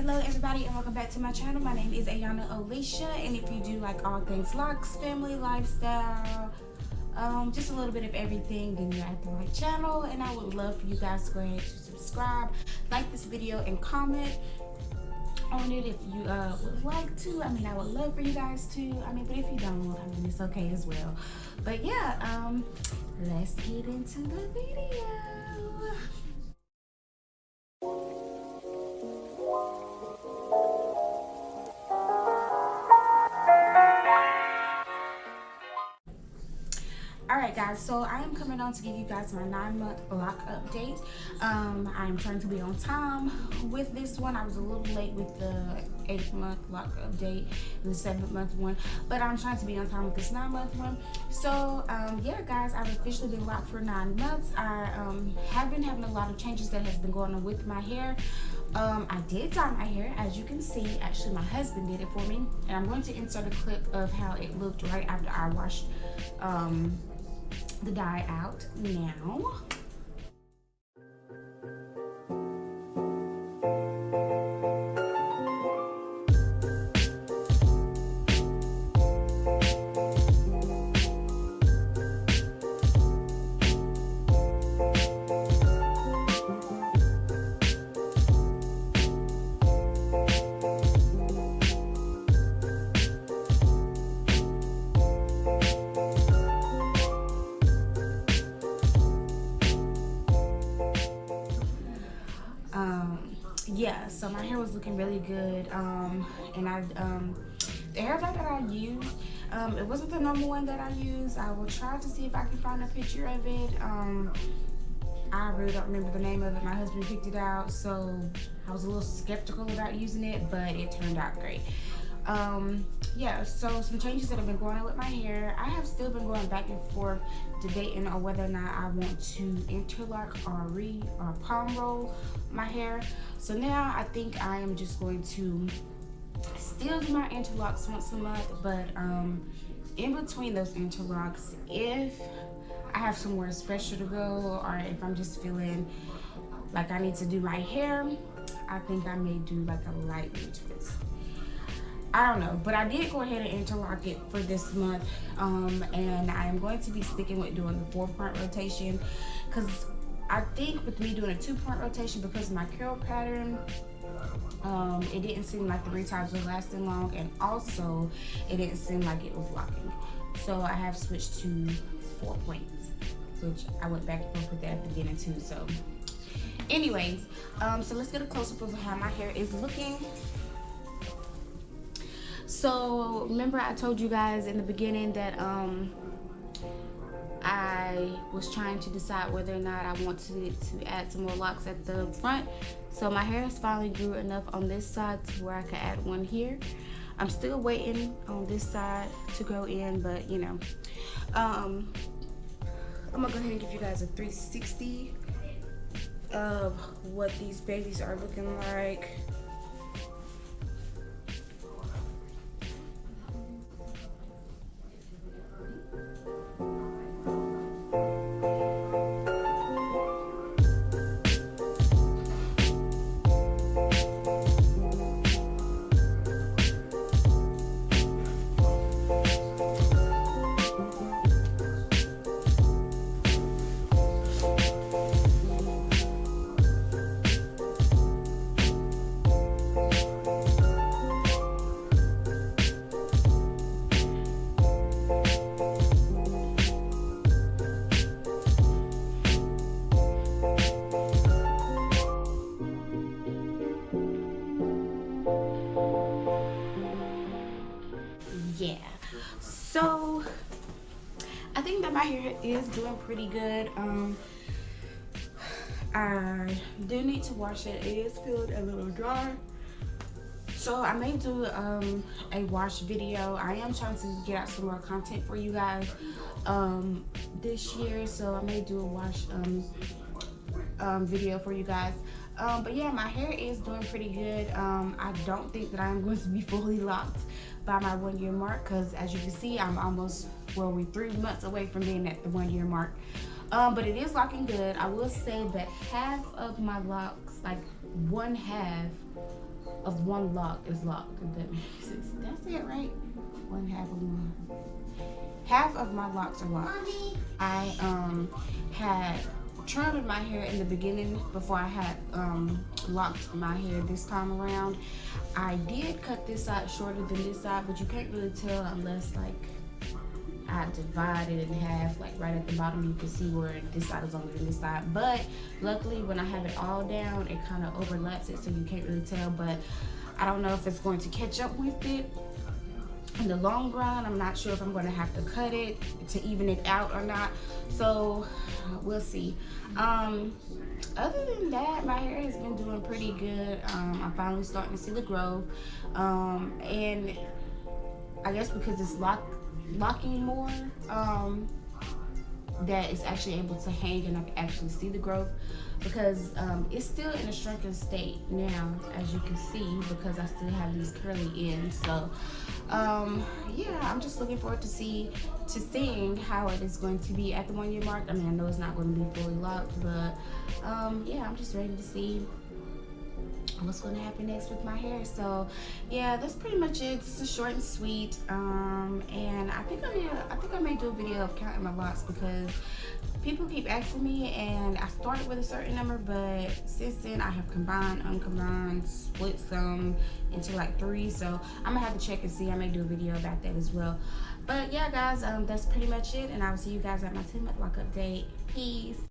Hello everybody and welcome back to my channel. My name is Ayana Alicia, and if you do like all things locks, family, lifestyle, just a little bit of everything, then you're at the right channel. And I would love for you guys to go ahead to subscribe, like this video, and comment on it if you would like to. I mean, I would love for you guys to. But if you don't, it's okay as well. But yeah, let's get into the video. Alright guys, so I am coming on to give you guys my 9-month lock update. I'm trying to be on time with this one. I was a little late with the 8-month lock update and the 7-month one, but I'm trying to be on time with this 9-month one. So yeah guys, I've officially been locked for 9 months. I have been having a lot of changes that has been going on with my hair. I did dye my hair, as you can see. Actually, my husband did it for me, and I'm going to insert a clip of how it looked right after I washed the dye out now. Yeah, so my hair was looking really good, and the hair dye that I used, it wasn't the normal one that I used. I will try to see if I can find a picture of it. I really don't remember the name of it. My husband picked it out, so I was a little skeptical about using it, but it turned out great. Yeah, so some changes that have been going on with my hair. I have still been going back and forth debating on whether or not I want to interlock or palm roll my hair. So now I think I am just going to still do my interlocks once a month, but in between those interlocks, if I have somewhere special to go, or if I'm just feeling like I need to do my hair, I think I may do like a light twist. I don't know, but I did go ahead and interlock it for this month, and I am going to be sticking with doing the 4-point rotation, because I think with me doing a 2-point rotation, because of my curl pattern, it didn't seem like the reties were lasting long, and also it didn't seem like it was locking. So I have switched to 4 points, which I went back and forth with that at the beginning too. So anyways, so let's get a close-up of how my hair is looking. So remember I told you guys in the beginning that I was trying to decide whether or not I wanted to add some more locks at the front. So my hair has finally grew enough on this side to where I can add one here. I'm still waiting on this side to go in, but you know, I'm gonna go ahead and give you guys a 360 of what these babies are looking like. Yeah, so I think that my hair is doing pretty good. I do need to wash it. It is feeling a little dry, so I may do a wash video. I am trying to get out some more content for you guys this year, so I may do a wash video for you guys. But yeah, my hair is doing pretty good. I don't think that I'm going to be fully locked by my 1-year mark, because as you can see, I'm almost, well, we're 3 months away from being at the 1-year mark. But it is locking good. I will say that half of my locks, like 1/2 of one lock is locked. If that makes sense. That's it, right? One half of one. Half of my locks are locked. I had trimmed my hair in the beginning before I had locked my hair this time around. I did cut this side shorter than this side, but you can't really tell unless like I divide it in half, like right at the bottom you can see where this side is longer than this side. But luckily when I have it all down, it kind of overlaps it, so you can't really tell. But I don't know if it's going to catch up with it in the long run. I'm not sure if I'm going to have to cut it to even it out or not, so we'll see. Other than that, my hair has been doing pretty good. I'm finally starting to see the growth, and I guess because it's locking more, that it's actually able to hang and I can actually see the growth, because it's still in a shrunken state now, as you can see, because I still have these curly ends. So yeah, I'm just looking forward to seeing how it is going to be at the 1 year mark. I mean, I know it's not going to be fully locked, but yeah, I'm just ready to see what's going to happen next with my hair. So yeah, that's pretty much it. This is short and sweet, and I think I may do a video of counting my locks, because people keep asking me, and I started with a certain number, but since then I have combined, uncombined, split some into like 3, so I'm gonna have to check and see. I may do a video about that as well. But yeah guys, that's pretty much it, and I will see you guys at my 10-month lock update. Peace.